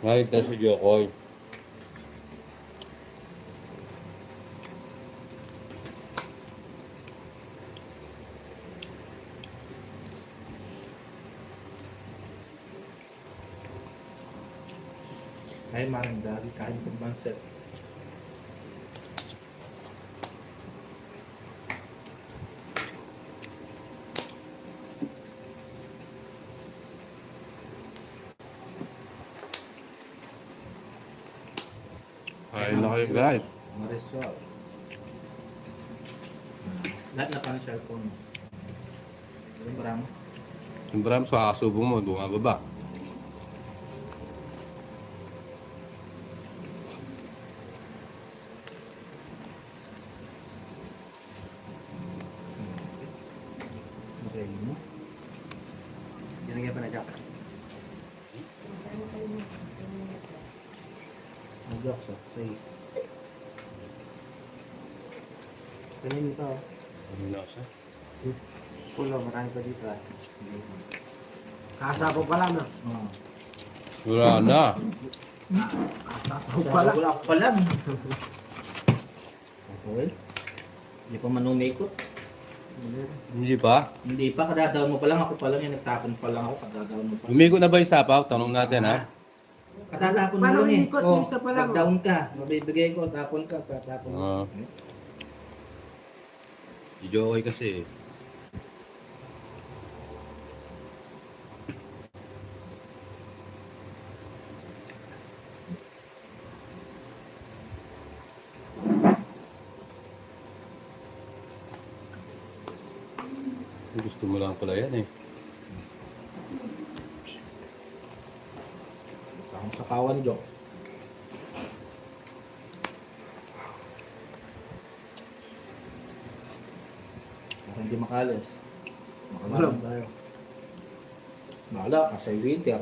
Nakita si Jokoy. Ay, maring dali. Kain kong banset. Kain na kayo guys. Marisol. Lahat na pa ng cellphone mo. Yung parang Yung Bram, sa kasubong mo, bumababa. okay mo. Ginagyan pa na Jack. Ang Jack sa face. Kanin ito. Ano na siya? Pulo, marami pa dito ah. Kasapo pa lang, no? Oo. Wala na. Kasapo pa lang. Wala ako pa lang. Okay. Hindi pa man umikot. Hindi pa. Hindi pa, kadadaon mo pa lang. Ako pa lang yung nagtapon pa lang ako. Kadadaon mo pa. Umigo na ba yung sapaw? Tanong natin ha. Katatapon mo Paano lang eh. iikot? Oh, Isa pa lang, pag down ka. Mabibigay ko, tapon ka, tatapon mo. Oo. Si Jokoy kasi. Gusto mo lang pala yan eh. Ang sapawan, Jok. Para hindi makalis. Makalam tayo. Bahala, kasi winter.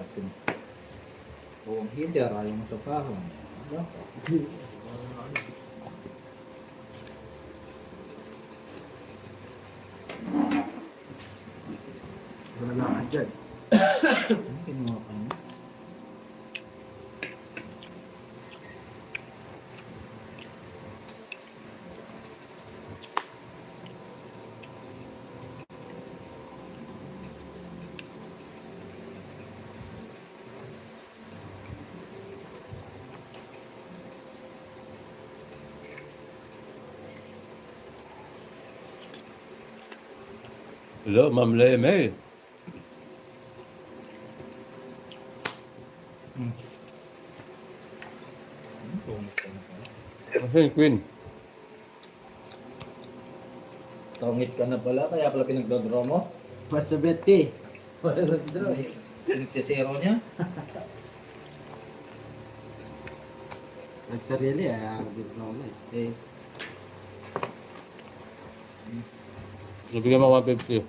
Kung winter, ayaw mo sa pahon. Ano? Wala ka dyan. Ano kinuha ka niya? Hello, Ma'am Leme. Tungit ka na pala. Kasi yung Queen. Tungit ka na pala, kaya pala pinagdodraw mo? Basta beti. Wala na draw. Pinagsisero niya? Nagsarili, dito na ulit. Eh, Nabigyan mo 150.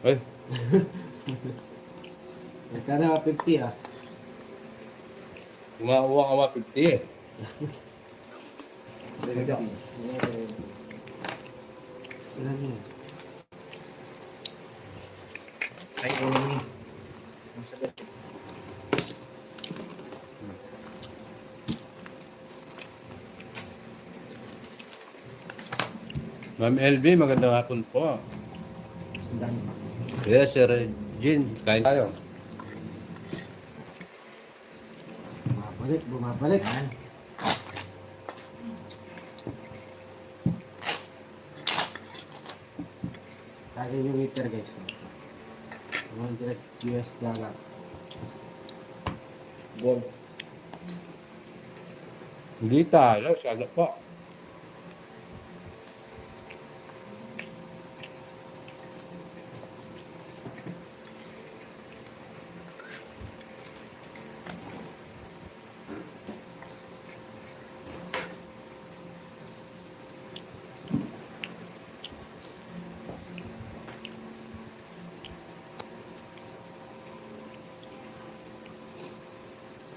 Ay, nagkana 50 ah. kumakuha ka 150 eh. Ilan yun? Ay, enemy. Ang sagot. Ma'am LB, magandang hapon po. Sundan. Yes, Sir Jean. Kain tayo. Bumabalik, bumabalik. Yan. Lagi yung meter guys. 100 US dollar. Gold. Hindi tayo, sana po.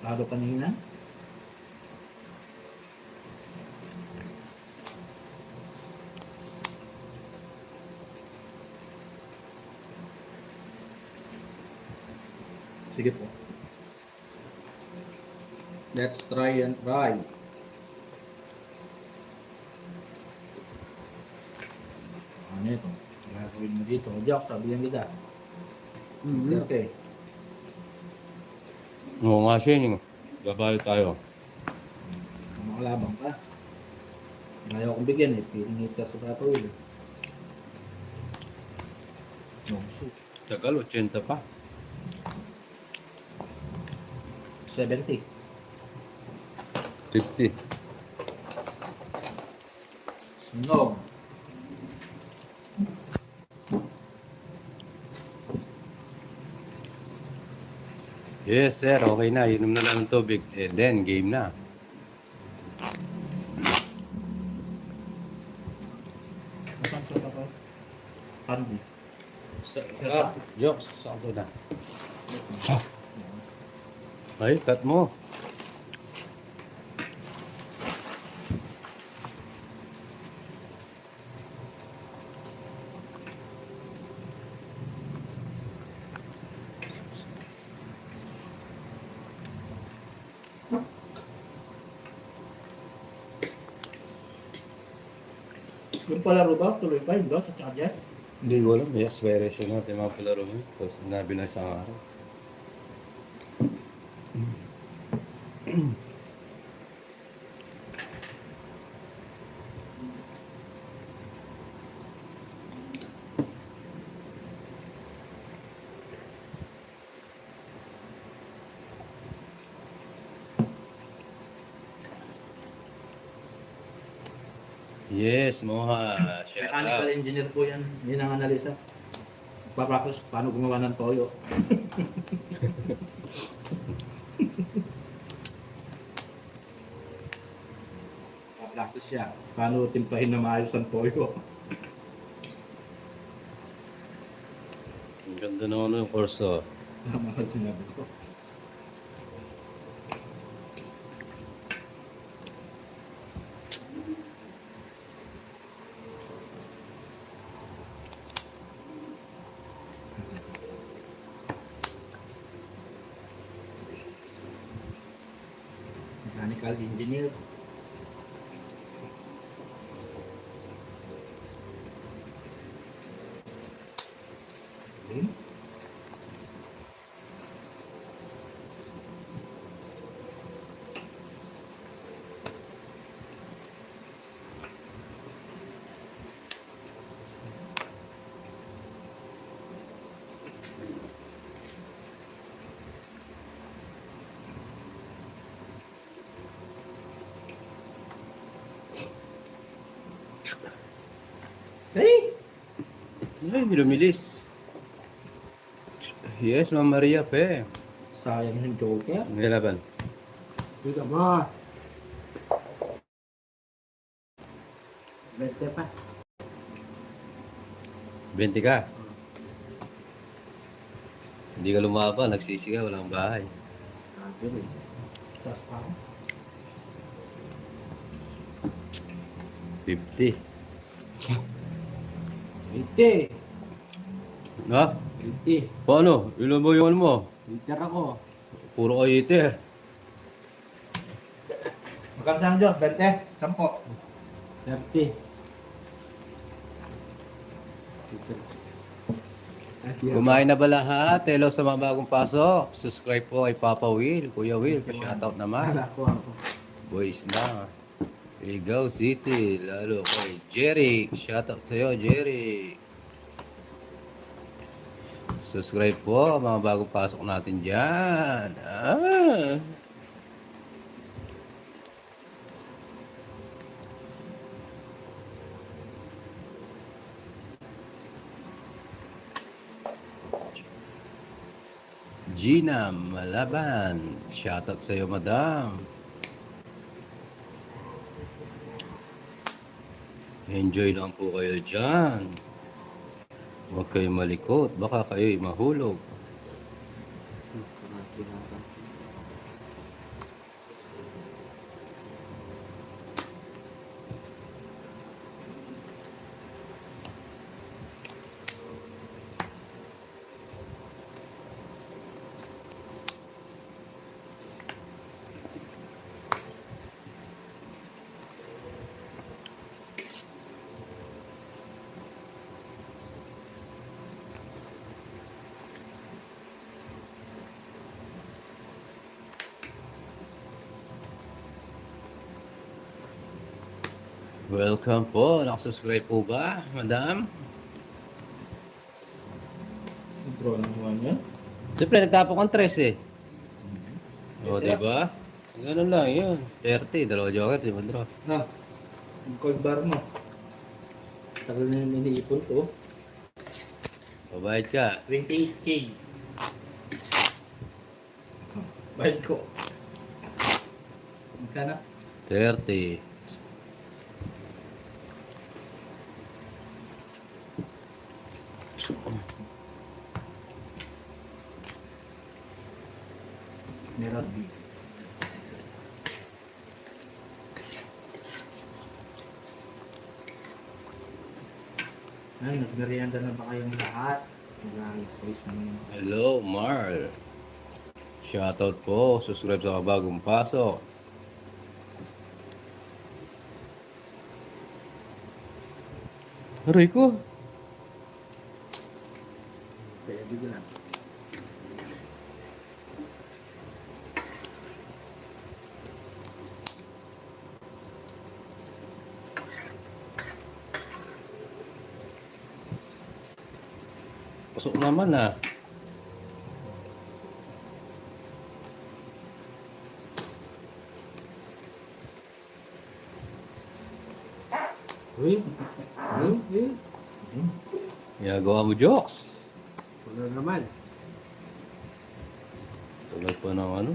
Lalo kanina. Sige po. Let's try and try. Ano ito? Gagawin mo dito. Joke, sabihan kita. Okay. Oo nga, Shane. Babayo tayo. Makalabang ka. Ayaw kong bigyan eh. Piling hitter sa Papa Will. Nongsu. Tagal, 80 pa. 70. 50. Sunog. Yes, sir. Okay na. Inom na lang ng tubig. Then, game na. Saan sa Papa? Candy. Jokes. Saan na? Ay, cut mo. Yung palaro ba? Tuloy pa yung Dos at saka Jess? Hindi ko alam. May aspiration natin mga palaro mo. Tapos sinabi na isang araw. Yes, Moha. Shout Mechanical out. engineer po yan. Yun ang analisa. Papractice paano gumawa ng toyo. Papractice siya. Paano timplahin na maayos ang toyo. Ang ganda ng ano yung kurso. Tama ang sinabi ko. Mechanical engineer. Hmm? Hey! Ay, lumilis. Yes, Ma'am Maria pe. Sayang yung joker. Ang laban. Dito mo. Bete pa. 20 ka. Hindi ka lumaban, nagsisi ka, walang bahay. Sabi rin. Tapos pa ako. 50. 80. Ha? 80. Paano? Ilan ba yung ano mo? Liter ako. Puro ka iter. Magkano saan dyan? 20? 10? 30. Kumain na ba lahat? Hello sa mga bagong pasok. Subscribe po kay Papa Will, Kuya Will. Pa-shoutout naman. Kala ko ako. Boys na. Iligaw City. Lalo kay Jerry. Shoutout sa'yo, Jerry. Subscribe po mga bagong pasok natin dyan. Gina Malaban. Shoutout sa'yo, madam. Enjoy lang po kayo dyan. Huwag kayo malikot. Baka kayo'y mahulog. Welcome po. Nakasubscribe po ba, madam? Draw ng mga yan. Siyempre, nagtapok ang 3 eh. O, Yes, diba? Ganun lang yun. 30, dalawa joker, di ba draw? Ha? Yung cold bar mo. Tagal na yung iniipon to. Babayad ka. 28K. Bayad ko. Magkano? 30. Meron B. Ay, nagmerienda na ba kayong lahat? Nag-size naman. Hello, Marl. Shoutout po. Subscribe sa kabagong pasok. Aray ko. Saya bigla. Pasok naman ah. Uy, Ginagawa mo jokes. wala naman. Tulad pa ng ano.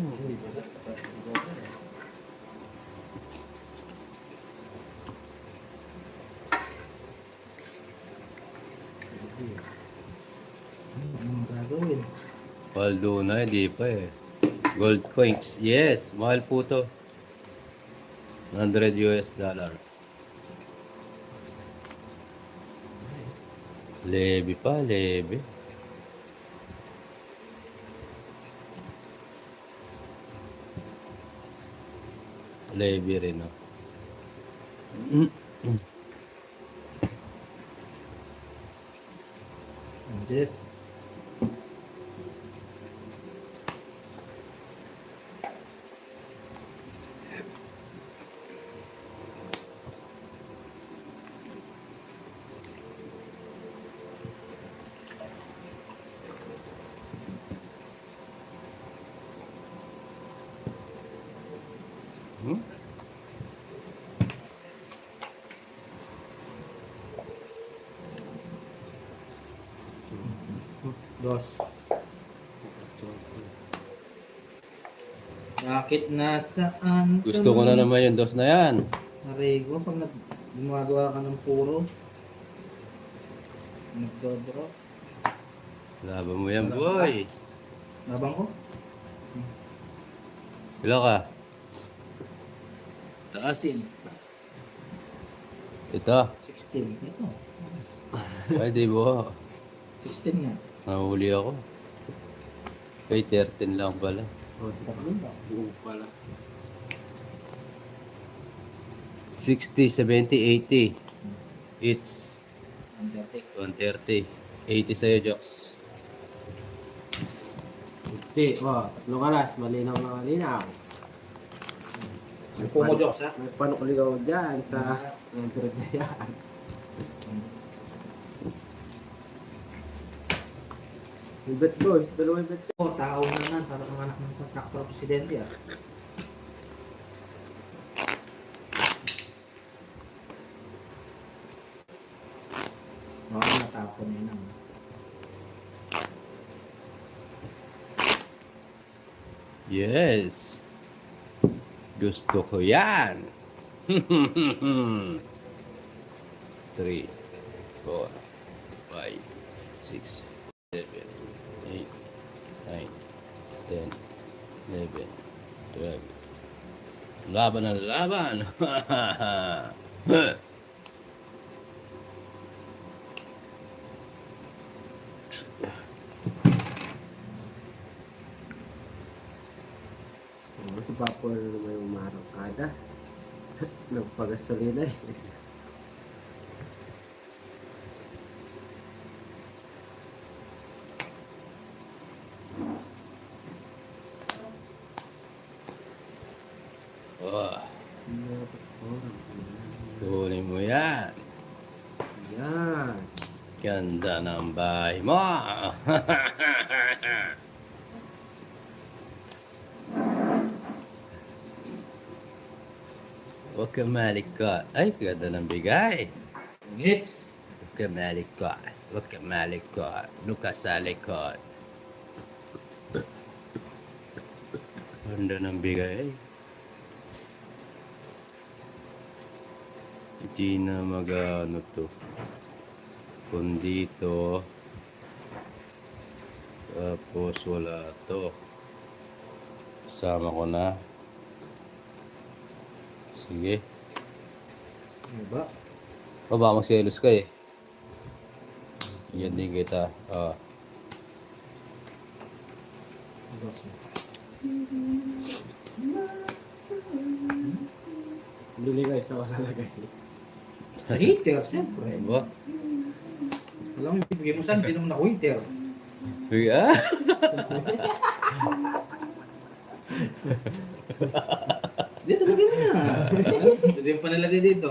Anong gagawin? Paldo na, hindi pa eh. Gold coins. Yes, mahal po to. 100 US dollar. Lebe pa, lebe. Lebe rin, no? Yes. Hmm? Dos. Bakit nasaan ka Gusto ko na naman yung dos na yan. Narego, pag gumagawa ka ng puro. Nagdodro. Laban mo yan, boy. Labang ko? Ilan ka? Taas. 16. Ito. 16. Ito. Ay, di ba? 16 nga. Nahuli ako. Kay 13 lang pala. O, tatlo ba? Buo pala. 60, 70, 80. It's Undertake. 130. 80 sa'yo, Joks. Hindi, o, tatlong alas, malinaw na malinaw. May pumodok sa? May panukuligaw dyan sa internet na yan. Yung bet boys, dalawang bet. Tao na naman, para kang anak ng kontraktor presidente ah. Baka natapon yun lang. Yes. Gusto ko yan. 3, 4, 5, 6, 7, 8, 9, 10, 11, 12. Laban na laban. O, si Papo na may umarang kada. Nagpagasolina eh. Oh, kunin mo yan. Yan. Ganda ng bahay mo. Huwag ka malikot. Ay, ganda ng bigay. Hits. Huwag ka malikot. Huwag ka malikot. Luka sa likod. Ganda ng bigay. Hindi na mag-ano to. Kundi to. Tapos wala to. Sama ko na. Sige. Ano ba? O baka magselos ka eh. Yan din kita. Ah. Bili kayo sa malalagay. Sa heater, siyempre. Ba? Alam mo, ibigay mo saan, hindi naman ako heater. Uy, ah. Dito, lagay mo na. Dito yung panalagay dito.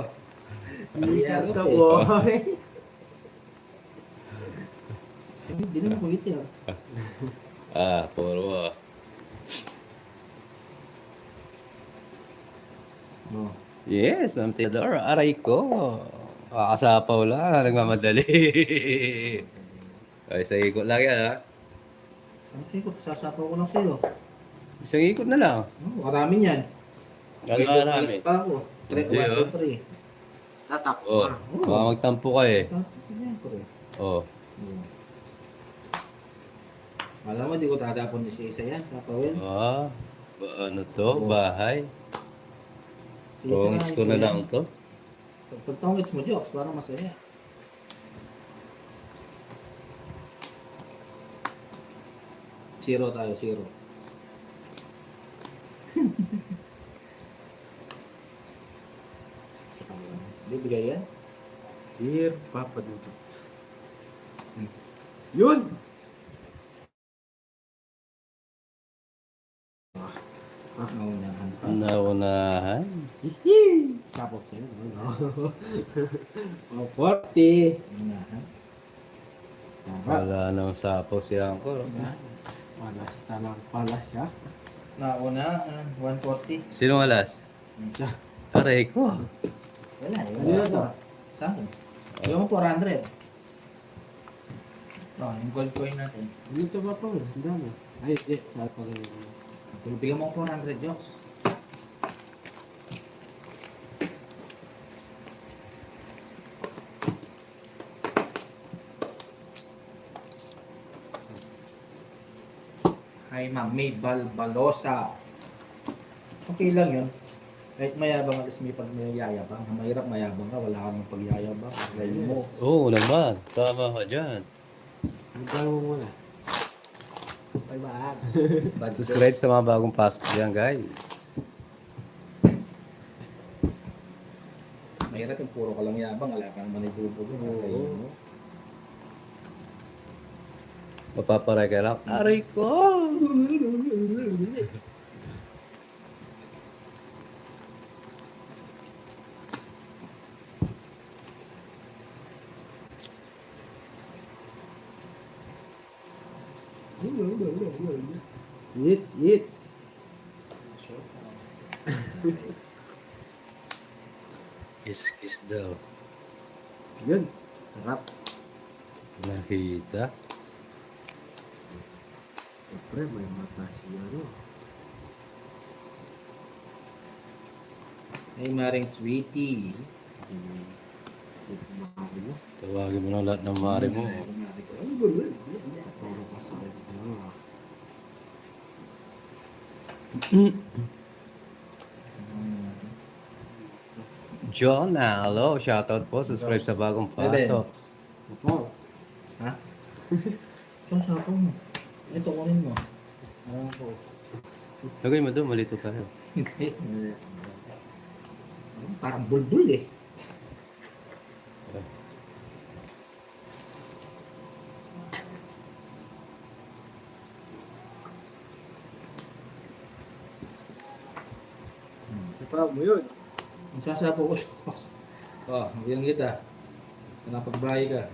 Iyan ka, boy. Hindi naman ako heater. Ah, puro ah. Oh. Yes, Ma'am Theodore. Aray ko. Kakasapaw lang. Nagmamadali. Ay, sa ikot lang yan, ha? Ano sa'yo? Sasapaw ko lang sa'yo. Isang ikot na lang. Oh, marami yan. Ano May na namin? dos pa ako. 3, Hindi, 1, oh. 2, 3. Tatak. Oh, baka magtampo ka eh. Siyempre. Oh. Alam mo, di ko tatapon isa-isa yan. Papawin. Ah, ano to? Bahay? Tongits ko na lang to. Pag tongits mo, jokes, parang masaya. Zero tayo, zero. Bibigay yan? Dear Papa Dudut. Yun! Naunahan pa. Naunahan. Hihi! Tapos sa'yo, no? Oh, 40. Naunahan. Sarap. Wala nang sapaw si Angkor. Palas na lang palas, ha? Naunahan. 140. Sino alas? Siya. Aray ko. Wala eh. Ano yun, Wala. Sa akin. Yung mo 400. Oh, yung gold coin natin. Dito ba pa? Ang dami. Ay, hindi. Sa pag Bigyan mo ko 400 jokes. Kay Ma'am May Balbalosa. Okay lang yun. Kahit mayabang alas may pag may yayabang. Mahirap mayabang ka, wala kang pagyayabang. Galing mo. Oo naman. Tama ka dyan. ang dami mo muna. Ay, baag. Subscribe sa mga bagong pasok dyan, guys. Mahirap yung puro ka lang yabang, wala ka naman ibubog. Oo. Mapaparay ka lang. Aray ko! It's. Kiss daw. Yun. Sarap. Nakita. Siyempre, may mata siya, no? Ay, maring sweetie. Si kumakain mo. Tawagin mo na lahat ng mare mo. Puro pa sa akin. Ano? John, hello. Shoutout po. Subscribe sa bagong pasok. Opo. Ha? Saan sa ako mo? Ito, kunin mo. Ako. Lagay mo doon. Malito tayo. Parang bulbul eh. Ipa mo yun. Magsasapo ko sa Oh, magyan kita. Napagbahay ka.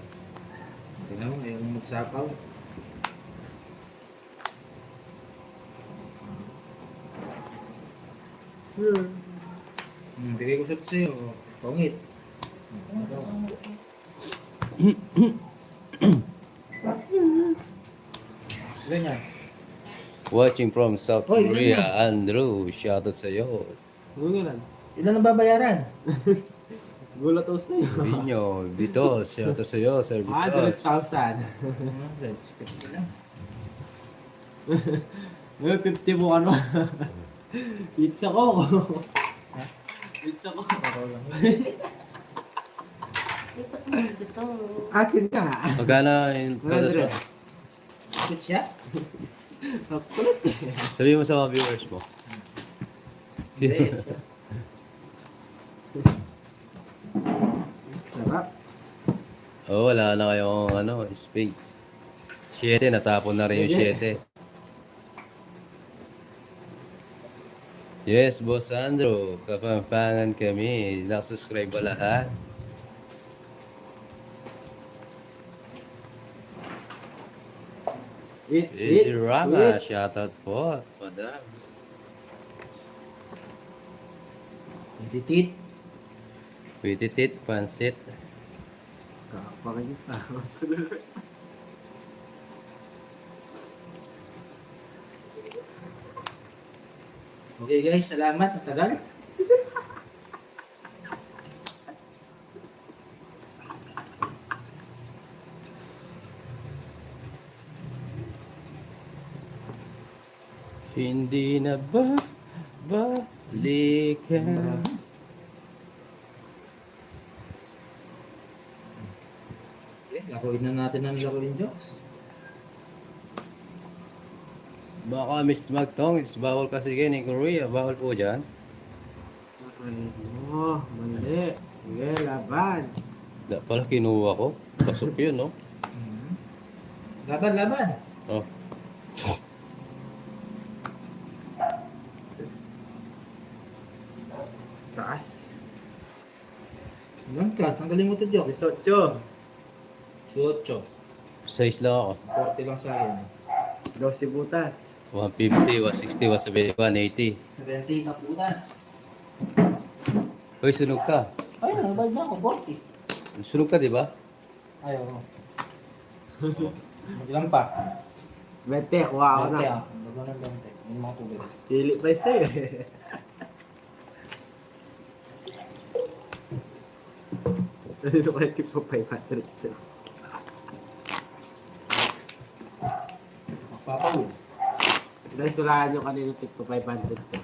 Tingnan mo, ayaw mo magsapaw. Bigay ko sa sa'yo. Pangit. Ganyan. Watching from South Hoy, Korea, Andrew, shoutout sa'yo. Gugulan. Ilan ang babayaran? Gulatos na yun. Vinyo, Vitos, shoutout sa'yo, Sir Vitos. 100,000. 150 lang. May 50 mo ano. Pizza ko. Pizza ko. Ako lang. Lipat mo kasi ito. Akin ka. Magkano yung padas mo? Sit siya? Nakulit eh. Sabihin mo sa mga viewers mo. Hindi. It's Sarap. Oh, wala na kayong ano, space. 7, natapon na rin yung 7. Yes, Boss Andrew, kapampangan kami. Nakasubscribe ba lahat? Easy Rama, shoutout po. Madam. Titit. Pititit, pansit. Kapag kita. Okay guys, salamat. Ang tagal. Hindi na ba balikan? Okay, laruin na natin ang laruin, Jokes. Baka Miss Magtong, it's bawal kasi kayo in Korea. Bawal po dyan. Oh, mali. Sige, laban. Da pala kinuha ko. Pasok yun, no? Laban, laban. Oh. Taas. Ilan ka? Tanggalin mo ito, Jokes. 18. 8. 6 lang ako. 40 lang sa akin. 12 butas. 150, 160, 170, 180. 70 na putas. Hoy, sunog ka. Ay, nanabayad na ako. 40. Sunog ka, di ba? Ayaw mo. Ilan pa? 20, kuha ako na. 20 ah. Bago ng 20. Yung mga tubig. Pili pa sa'yo eh. Dito kayo tipo 500 ito. Magpapawin. Guys, wala nyo kanino tipo 500 to.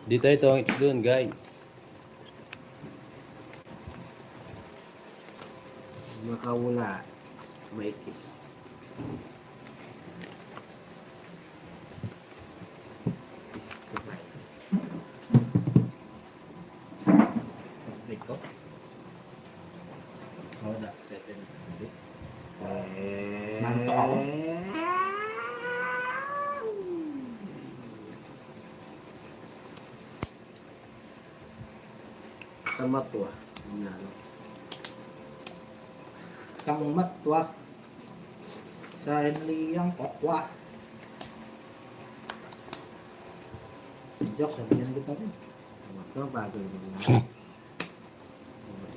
Di tayo tongits dun, guys. Makawala. May kiss. Kiss ko ba? Dito. Wala. 7. Nantok ako. Tama to ah. Nanalo. Isang matwa. Sa enliyang kokwa. Jokes, sabihan kita rin. Tama to, bago naman.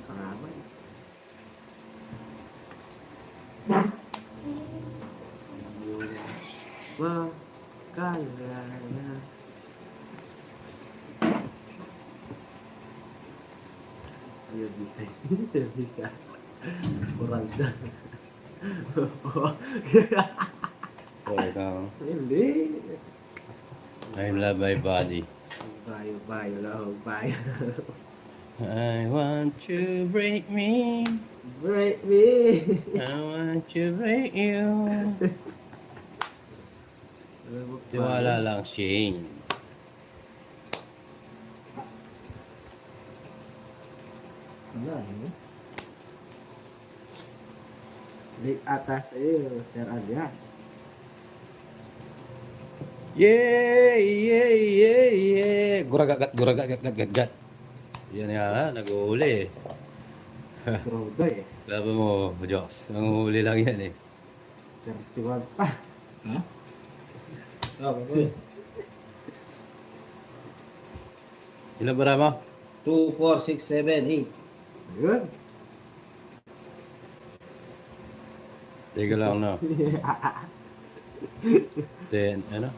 Karaman. Makalala. Ayun, bisa. Bisa. Kuranda. Okay, now. Hindi. I love my body. Bayo, lahog, bayo. I want to break me. Break me. I want to break you. Tiwala lang, Shane. Wala, hindi. Late ata sa'yo, Sir Alias. Yay! Yay! Yay! Yay! Guragat. Yan nga, nag-uuli. Trodo eh. Laban mo, Diyos. Nanguhuli lang yan eh. 31 pa. Ha? Okay. Ilan ba mo? 2, 4, 6, 7, 8. Ayun. Teka lang na. 10, ano?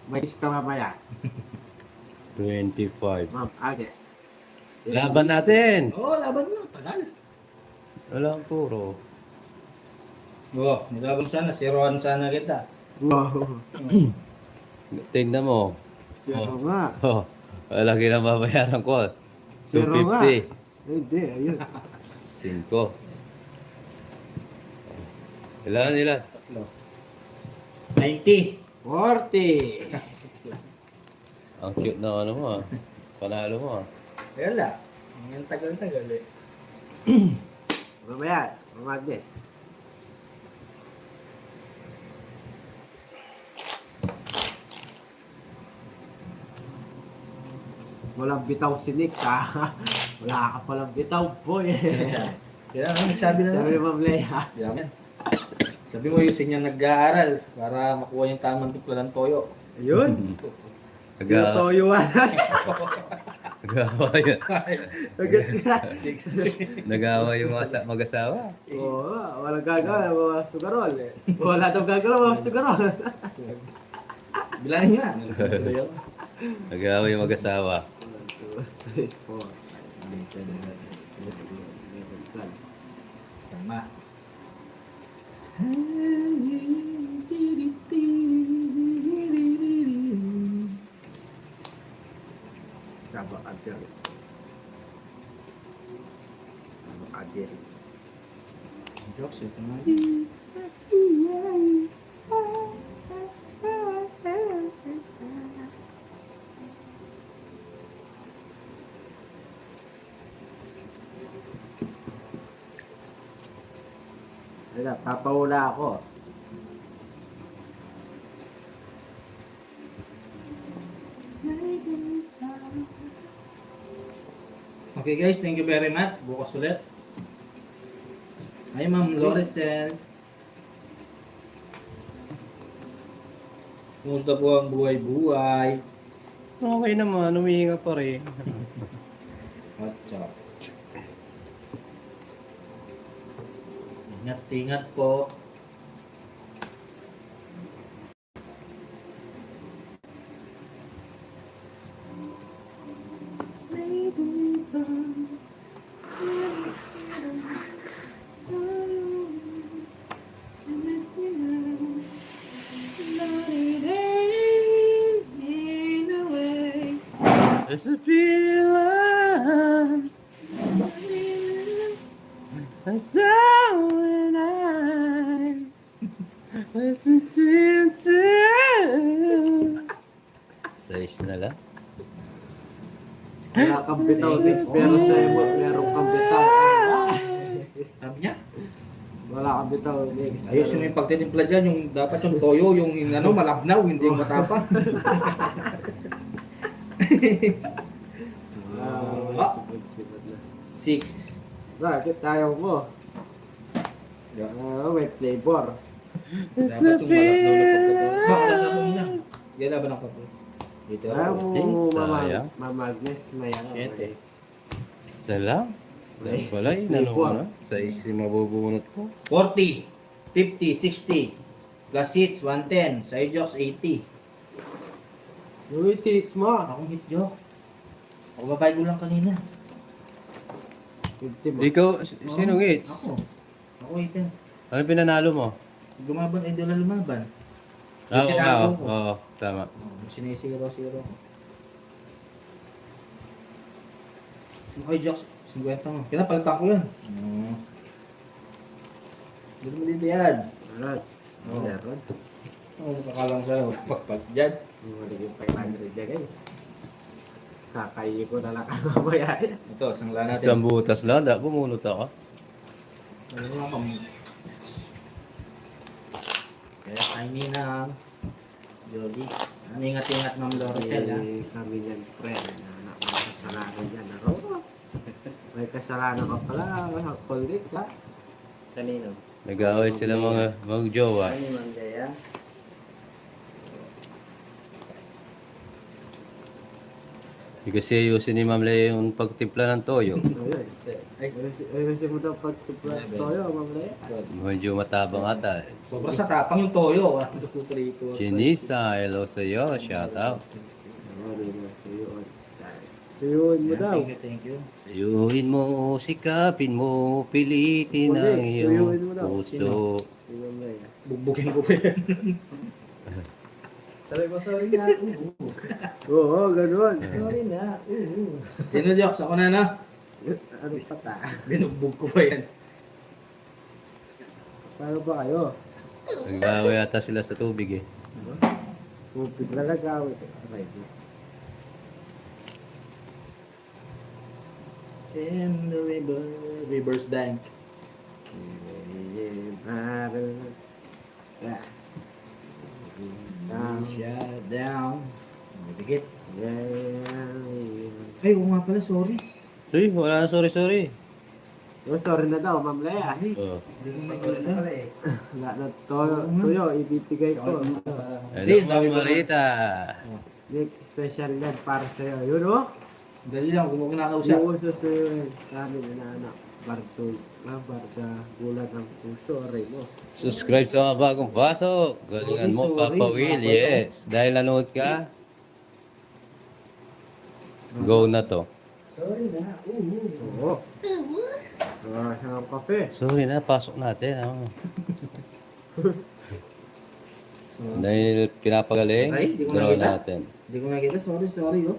May ka mamaya. 25. Ma'am Agnes. Laban natin! Oo, laban mo. Tagal. Wala ang puro. Oo, nilaban sana. Siroan sana kita. Wow. Tingnan mo. Zero nga. Oh, malaki na babayaran ko. Zero nga. 250. Hindi, ayun. 5. Ilan? 90. 40. Ang cute na ano mo ah. Panalo mo ah. Wala. Ang tagal-tagal eh. Mamaya, Ma'am Agnes. Walang bitaw si Nick ha. Wala ka palang bitaw, boy. Kaya ano, nagsabi na Sabi lang. Ma'am Leia. Yan. Sabi mo, yusin niya nag-aaral para makuha yung tamang timpla ng toyo. Ayun. Nagawa Tinutoyoan. yun. Agad sila. Nagawa yung mga mag-asawa. Oo, walang gagawa. Mga sugarol eh. Wala daw gagawa, mga sugarol. Bilangin nga. Nagawa yung mag-asawa. 1, 2, 3, 4, 5, 6, 7, 8, 9, 10, 11, 12. Tama. Sabak Adiri. Sabak Adiri. Jokes, ito na. Wala, papahula ako. Okay guys, thank you very much. Bukas ulit. Hi Ma'am Loricel. Kumusta po ang buhay-buhay? Okay naman, humihinga pa rin. Atcha. Ingat-ingat po. There's a feeling that's all when it's a Sais na lang. Wala kang bitaw, Nix, pero sa'yo meron kang bitaw. Sabi niya, Wala kang bitaw, Nix. ayusin mo yung pagtitimpla dyan, yung dapat yung toyo, yung ano, malabnaw, hindi yung matapang. Ah, 6. bakit tayo mo? May flavor. There's Dapat a yung malabnaw na pagkatapos. feeling. Bakit nasa mo na? Yan laban ang kapo. Dito. sayang. Mama Agnes, may ano. Siyete. Isa lang. Dahil pala, inano ko na. Sais yung mabubunot ko. 40, 50, 60. Plus hits, 110. Side jokes, 80. Yung teach mo. Akong hit joke. Ako babayad mo lang kanina. 50 mo. Ikaw, sinong hits? Ako. Ako 18. Ano pinanalo mo? Lumaban, eh, doon na lumaban. Oo, Tinalo ko. oo, tama. Sinisiro-siro. Okay, jokes. 50 mo. Pinapalitan ko yun. Dito mo dito yan. Meron. Oo. Meron. Oo, kakalang sa'yo. Pagpag dyan. Hindi yung 500 dyan, guys. Kakayi ko na lang ang mamaya. Ito, sangla natin. Isang butas lang, da, bumunot ako. Ano nga kami? Kaya kainin na. Jogi. Ang ingat-ingat Ma'am Loricel ha. Kami yan, friend. Anak, may kasalanan dyan. Ako, may kasalanan ka pala. Colleagues, ha? Kanino? Nag-aaway sila mga jowa. Ano yung Jaya? Hindi kasi ayusin ni Ma'am Lea yung pagtimpla ng toyo. Ayun. Ay, kasi mo daw pagtupla toyo, mamlaya. Medyo matabang ata. Sobra sa tapang yung toyo. 1, 2, 3, 4. Chinisa, hello sa'yo. Shout out. Suyuin mo daw. Thank you. Sayuhin mo, sikapin mo, pilitin ang Uli, iyong suyuin mo daw. puso. Si mamlaya. Bugbugin ko pa yan. Sabi ko, sorry na. Oo, ganun. Sorry na. Sino Diox? Ako na na. Ano pa ta? Binugbog ko pa yan. Paano ba kayo? Nagbawi yata sila sa tubig eh. Kupit na nag-awit. Okay. In the river, river's bank. Yeah. Shut down. Bigit. Yeah. Ay, oo nga pala, sorry. Uy, wala na sorry. Oh, sorry na daw, Ma'am Lea. Oh. Hindi ko Sorry na masalita. pala eh. Wala na tuyo, ibibigay ko. Hello, Ma'am Marita. Next special yan para sa'yo. Yun o. Dali lang, kung kinakausap. Yung uso sa'yo sa amin na anak. Barda, gulat ng puso, aray mo. Subscribe sa mga bagong pasok. Galingan mo, Sorry, Papa Will. Yes. Dahil nanood ka, go na to. Sorry na. Oo. Sa kape. Sorry na, pasok natin. Oh. So, Dahil pinapagaling, Ay, di ko draw nakita. natin. hindi ko nakita, sorry, oh.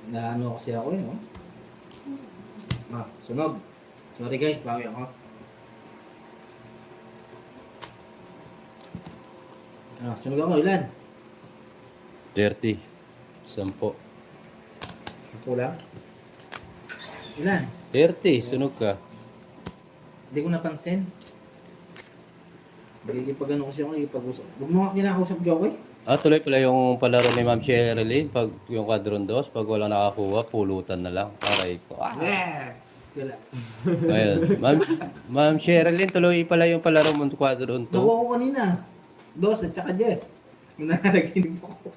Naano kasi ako eh, oh. Sunog. Sorry guys, bawi ako. Sunog ako, ilan? 30. 10. Sampu lang. Ilan? 30, sunog ka. Hindi ko napansin. Nagigipag-ano kasi ako, nagigipag-usap. Huwag mo nga kinakausap, Jokoy. Tuloy pala yung palaro ni Ma'am Sherilyn. Pag yung kadron dos, pag wala nakakuha, pulutan na lang. Aray ko. Yeah! Wala. Ayun. Ma'am Sherilyn, tuloy pala yung palaro mo quadron to. Nakuha ko kanina. 2 at saka Jess. Yung nakanaginip ako.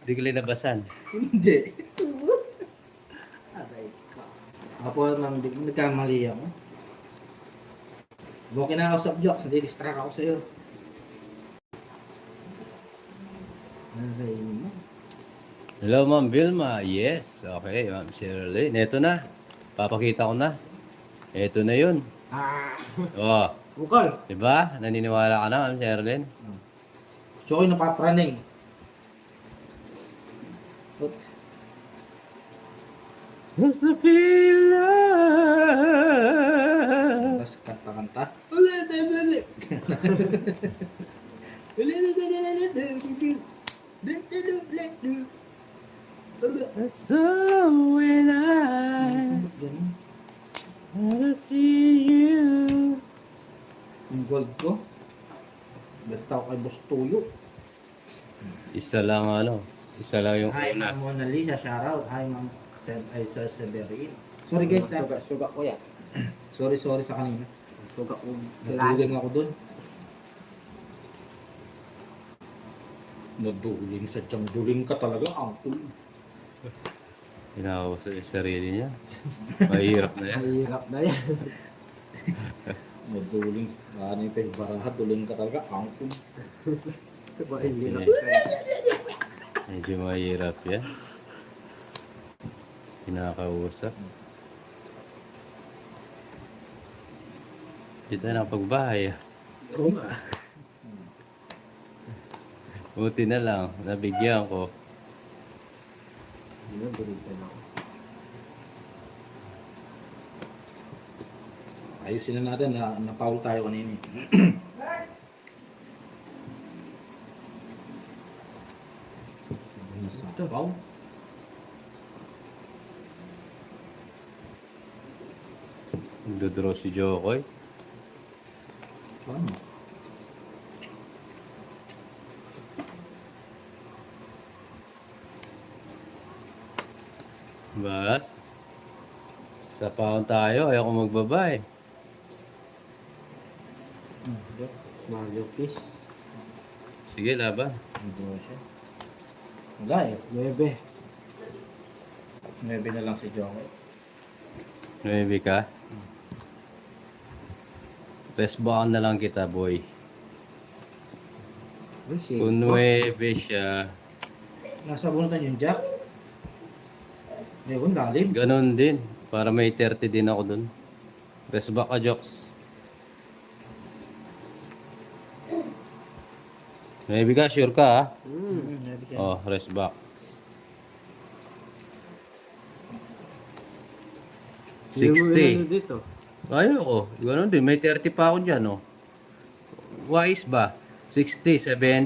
Hindi ka linabasan. Hindi. Aray ka. Ako naman, nagkamali ako. Huwag mo kinakausap, Jokes. Nadidistract ako sa'yo. Aray mo. Hello, Ma'am Vilma. Yes. Okay, Ma'am Sherilyn. Ito na. Papakita ko na. Ito na yun. Oh, Bukal. diba? Naniniwala ka na, Ma'am Sherilyn? Jokoy napapraning. What's the feeling? Tapos kanta-kanta. So when I see you. Yung gold ko. Bertaw kay Boss Tuyo. Isa lang isa lang yung Hi, una. Ma'am Mona Lisa. Shoutout. Hi, Ma'am Sir Severin. Sorry guys, Suga ko yan. sorry sa kanina. Suga ko. Naduling ako dun. Naduling, sadyang duling ka talaga, Uncle. Inawa sa sarili niya. Mahirap na yan. Mahirap na yan. Naduling, ano yung pahibaraha, duling ka talaga, Uncle. Mahirap. Medyo mahirap yan. Kinakausap. Dito na pagbahay. Oo nga. Buti na lang, nabigyan ko. Ano, balikan ako. Ayusin na natin, na-foul tayo kanina. Ito, foul? Nagdodraw si Jokoy. Paano? Bas. Sa paon tayo, ayaw ko magbaba eh. Mario Kiss. Sige, laban. Hindi siya. Wala eh. 9. 9 na lang si Joker. 9 ka. Resbakan na lang kita, boy. Kung 9 siya, Nasa bunutan yung Jack. Ayun, lalim. ganun din. Para may 30 din ako dun. Resback ka, Jokes. 9 ka, sure ka ha? Maybe siya. Oh, resback. 60. Dito. Ayoko. Ganun din. May 30 pa ako dyan, oh. Wise ba? 60, 70.